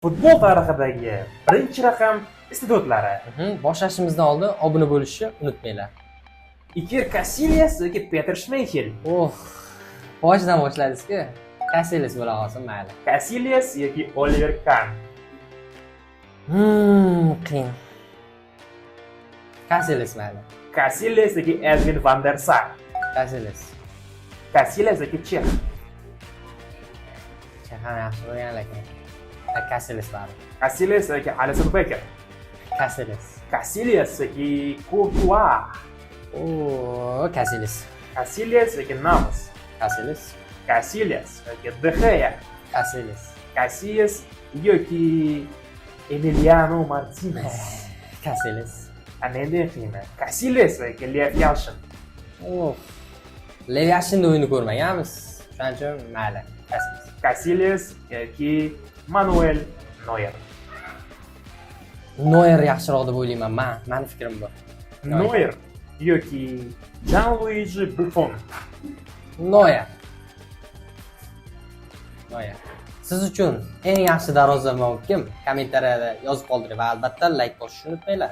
Futbol tarixidagi birinchi raqam iste'dodlari. Boshlashimizdan oldin obuna bo'lishni unutmanglar. Iker Casillas yoki Peter Schmeichel. Boshidan boshladingiz-ku. Casillas bo'la qolsin, mayli. Casillas yoki Oliver Kahn. Qiyin. Casillas mayli. Casillas yoki Edwin van der Sar. Casillas. Casillas yoki Cheh. Chehani yaxshi ko'rgan lekin. Casillas bari. Casillas yoki Alisson Becker. Casillas. Casillas yoki Courtois. Casillas. Casillas yoki Navas. Casillas. Casillas yoki De Gea. Casillas. Casillas yoki Emiliano Martinez. Casillas. Ana endi qiymi. Casillas yoki Lev Yashin. Lev Yashinni o'yini ko'rmaganmiz. Shuning uchun mayli. Casillas. Casillas yoki Manuel Neuer. Neuer yaxshiroq deb o'ylayman. Meni fikrim bu. Neuer yoki Gianluigi Buffon. Neuer. Siz uchun eng yaxshi darvozabon kim? Kommentariyada yozib qoldiring va albatta like bosishni unutmanglar.